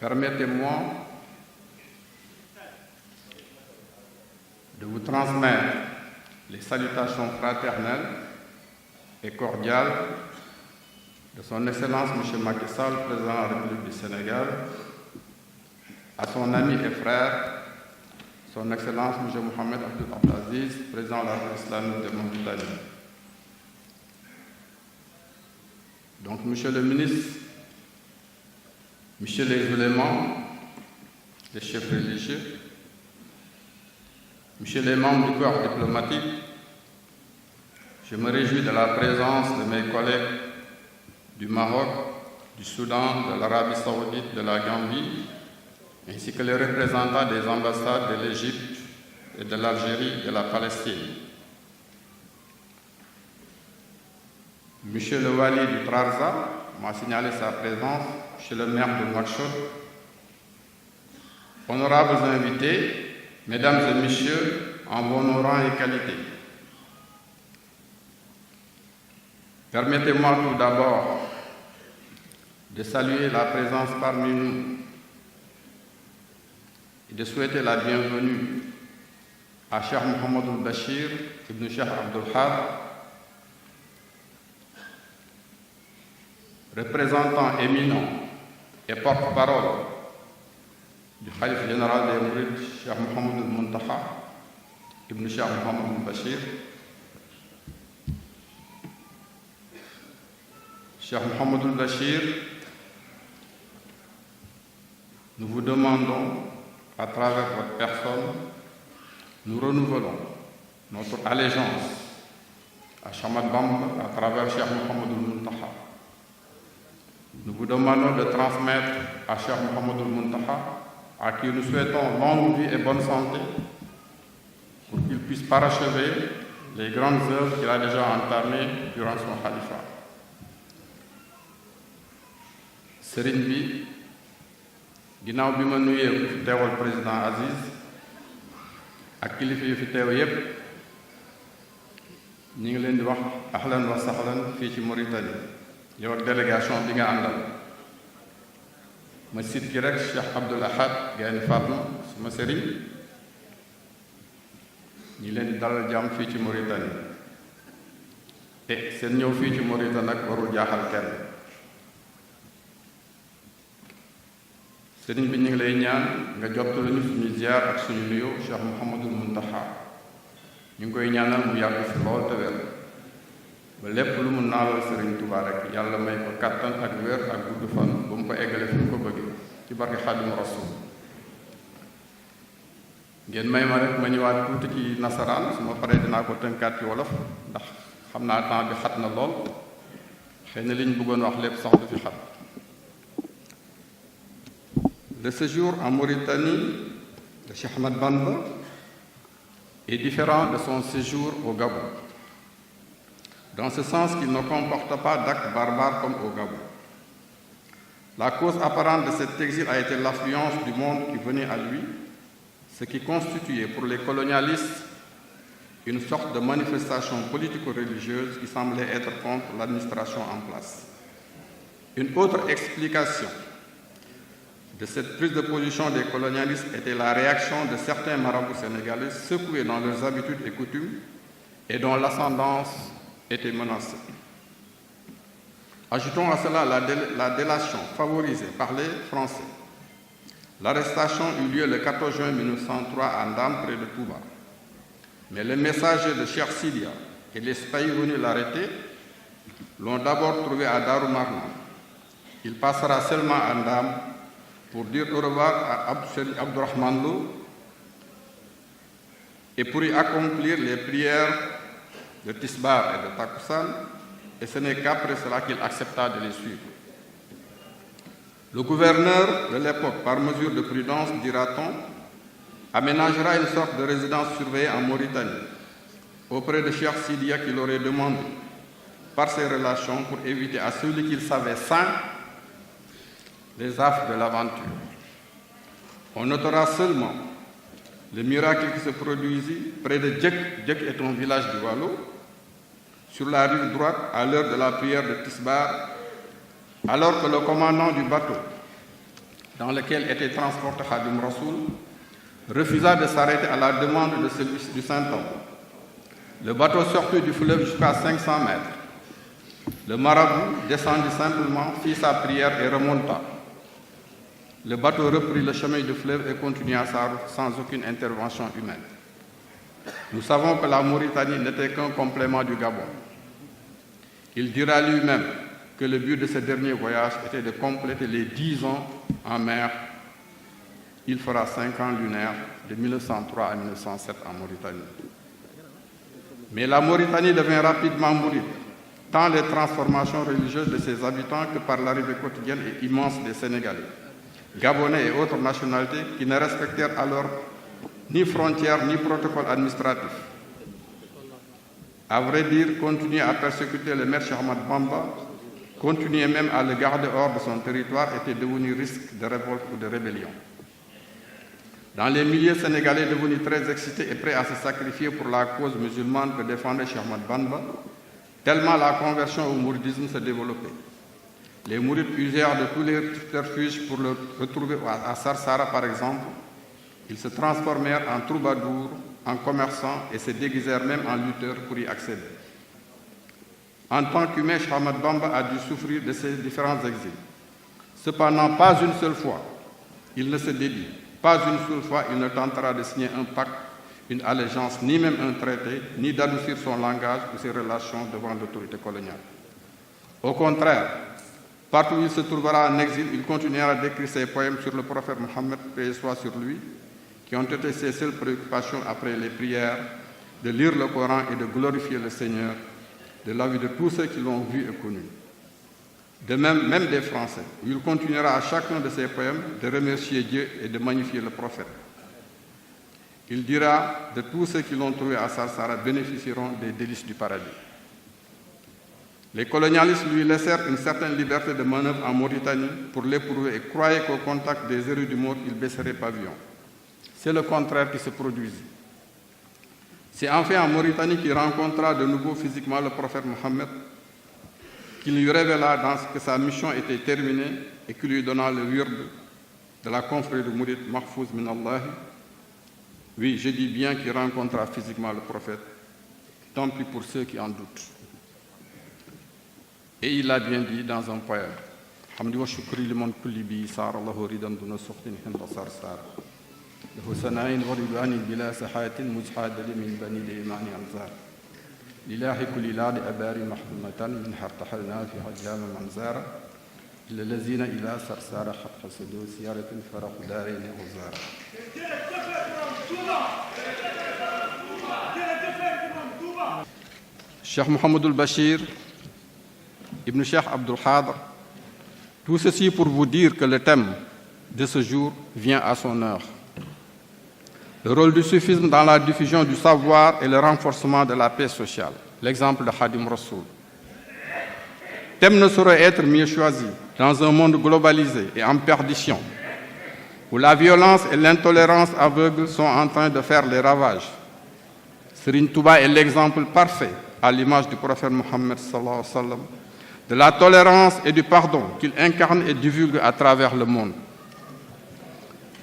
Permettez-moi de vous transmettre les salutations fraternelles et cordiales de son Excellence M. Macky Sall, président de la République du Sénégal, à son ami et frère, son Excellence M. Mohamed Abdelaziz, président de la République islamique de Mauritanie. Donc, Monsieur le ministre, Monsieur les oulémas, les chefs religieux, Monsieur les membres du corps diplomatique, je me réjouis de la présence de mes collègues du Maroc, du Soudan, de l'Arabie saoudite, de la Gambie, ainsi que les représentants des ambassades de l'Égypte et de l'Algérie et de la Palestine. Monsieur le Wali du Trarza m'a signalé sa présence chez le maire de Nouakchott. Honorables invités, Mesdames et Messieurs, en bon rang et qualité. Permettez-moi tout d'abord de saluer la présence parmi nous et de souhaiter la bienvenue à Cheikh Mohamed Bachir ibn Cheikh Abdul Had, représentant éminent et porte-parole du Khalife général des Mourides, Cheikh Mohamed Muntaha ibn Cheikh Mohamed Bachir, Cheikh Mohamed Bachir, nous vous demandons, à travers votre personne, nous renouvelons notre allégeance à Ahmad Bamba à travers Cheikh Mohamed Muntaha. Nous vous demandons de transmettre à Cheikh Mohamed Muntaha, à qui nous souhaitons longue vie et bonne santé, pour qu'il puisse parachever les grandes œuvres qu'il a déjà entamées durant son califat. Serigne bi, ginnaaw bi ma nuyee ku fi teewal président Aziz ak kilifa yu fi teew yépp, ñi ngi leen di wax ahlan wa sahlan fii ci Mauritanie, yow ak délégation bi nga àndal. ma sit ki rek Cheikh Abdoul Ahad Gaïndé Fatma suma sëriñ, ñi leen di dalal jàmm fii ci Mauritanie. te seen ñëw fii ci Mauritanie nag warul jaaxal kenn. sëriñ bi ñu ngi lay ñaan nga jottali ñu suñu ziar ak suñu nuyoo Cheikh Mouhamadul Muntaha. ñu ngi koy ñaanal mu yàgg fi lool te wér ba lépp lu mu naalal sëriñ Tuubaa rek yàlla may ko kattan ak wér ak gudd fan ba mu ko eggale fi mu ko bëggee ci barke Xaadimu Rasuul. ngeen may ma rek ma ñëwaat tuuti ci nasaraan, su ma paree dinaa ko tënkaat ci wolof ndax xam naa temps bi xat na lool, xëy na li ñu bëggoon wax lépp sax du fi xat. Le séjour en Mauritanie de Cheikh Ahmad Bamba est différent de son séjour au Gabon, dans ce sens qu'il ne comporte pas d'actes barbares comme au Gabon. La cause apparente de cet exil a été l'affluence du monde qui venait à lui, ce qui constituait pour les colonialistes une sorte de manifestation politico-religieuse qui semblait être contre l'administration en place. Une autre explication de cette prise de position des colonialistes était la réaction de certains marabouts sénégalais secoués dans leurs habitudes et coutumes et dont l'ascendance était menacée. Ajoutons à cela la délation favorisée par les Français. L'arrestation eut lieu le 14 juin 1903 à Ndam, près de Touba. Mais les messagers de Cheikh Sidia et les Spahis venus l'arrêter l'ont d'abord trouvé à Darou Marnane. Il passera seulement à Ndam pour dire au revoir à Abdourahmane Lo et pour y accomplir les prières de Tisbar et de Takussan, et ce n'est qu'après cela qu'il accepta de les suivre. Le gouverneur de l'époque, par mesure de prudence, dira-t-on, aménagera une sorte de résidence surveillée en Mauritanie, auprès de Cheikh Sidia qu'il aurait demandé, par ses relations, pour éviter à celui qu'il savait sain les affres de l'aventure. On notera seulement le miracle qui se produisit près de Djek. Djek est un village du Waalo, sur la rive droite, à l'heure de la prière de Tisbar, alors que le commandant du bateau, dans lequel était transporté Khadim Rassoul, refusa de s'arrêter à la demande de celui du Saint-Homme. Le bateau sortit du fleuve jusqu'à 500 mètres. Le marabout descendit simplement, fit sa prière et remonta. Le bateau reprit le chemin du fleuve et continua sa route sans aucune intervention humaine. Nous savons que la Mauritanie n'était qu'un complément du Gabon. Il dira lui-même que le but de ce dernier voyage était de compléter les 10 ans en mer. Il fera 5 ans lunaires de 1903 à 1907 en Mauritanie. Mais la Mauritanie devint rapidement mouride, tant les transformations religieuses de ses habitants que par l'arrivée quotidienne et immense des Sénégalais, Gabonais et autres nationalités qui ne respectèrent alors ni frontières ni protocoles administratifs. À vrai dire, continuer à persécuter le maître Cheikh Ahmadou Bamba, continuer même à le garder hors de son territoire était devenu risque de révolte ou de rébellion. Dans les milieux sénégalais devenus très excités et prêts à se sacrifier pour la cause musulmane que défendait Cheikh Ahmadou Bamba, tellement la conversion au mouridisme se développait. Les mourides usèrent de tous les subterfuges pour le retrouver à Sarsara par exemple. Ils se transformèrent en troubadours, en commerçants et se déguisèrent même en lutteurs pour y accéder. En tant qu'humain, Cheikh Ahmadou Bamba a dû souffrir de ces différents exils. Cependant, pas une seule fois, il ne se dédie. Pas une seule fois, il ne tentera de signer un pacte, une allégeance, ni même un traité, ni d'adoucir son langage ou ses relations devant l'autorité coloniale. Au contraire, partout où il se trouvera en exil, il continuera d'écrire ses poèmes sur le prophète Mohammed, paix et soit sur lui, qui ont été ses seules préoccupations après les prières, de lire le Coran et de glorifier le Seigneur, de la vie de tous ceux qui l'ont vu et connu. De même des Français, où il continuera à chacun de ses poèmes de remercier Dieu et de magnifier le prophète. Il dira de tous ceux qui l'ont trouvé à Sarsara bénéficieront des délices du paradis. Les colonialistes lui laissèrent une certaine liberté de manœuvre en Mauritanie pour l'éprouver et croyaient qu'au contact des érudits du monde, il baisserait pavillon. C'est le contraire qui se produisit. C'est enfin en Mauritanie qu'il rencontra de nouveau physiquement le prophète Mohammed, qui lui révéla que sa mission était terminée et qui lui donna le wird de la confrérie de Mourid Mahfouz min Allah. Oui, je dis bien qu'il rencontra physiquement le prophète, tant pis pour ceux qui en doutent. Et il l'a bien dit dans un poème. Hamdi wa shukri liman kulli bi sar Allahu ridan duna sukhtin hinda sar sar. Lahu sana'in wa ridwani bila sahatin mujhadali min bani limani anzar. لله كل لاد أباري محمة من ارتحلنا في حجام منزارة إلا الذين إلى سرسارة قد حسدوا سيارة فرقوا دارين غزارة. Cheikh Mohamedou Bachir, Ibn Cheikh Abdul Khadr, tout ceci pour vous dire que le thème de ce jour vient à son heure. Le rôle du soufisme dans la diffusion du savoir et le renforcement de la paix sociale. L'exemple de Khadim Rassoul. Thème ne saurait être mieux choisi dans un monde globalisé et en perdition, où la violence et l'intolérance aveugle sont en train de faire les ravages. Serigne Touba est l'exemple parfait, à l'image du prophète Mohammed sallallahu alayhi wa sallam, de la tolérance et du pardon qu'il incarne et divulgue à travers le monde.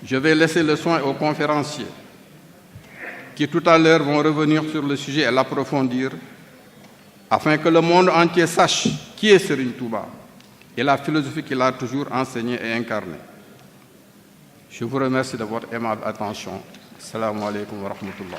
Je vais laisser le soin aux conférenciers qui tout à l'heure vont revenir sur le sujet et l'approfondir, afin que le monde entier sache qui est Serigne Touba et la philosophie qu'il a toujours enseignée et incarnée. Je vous remercie de votre aimable attention. Assalamu alaikum wa rahmatullah.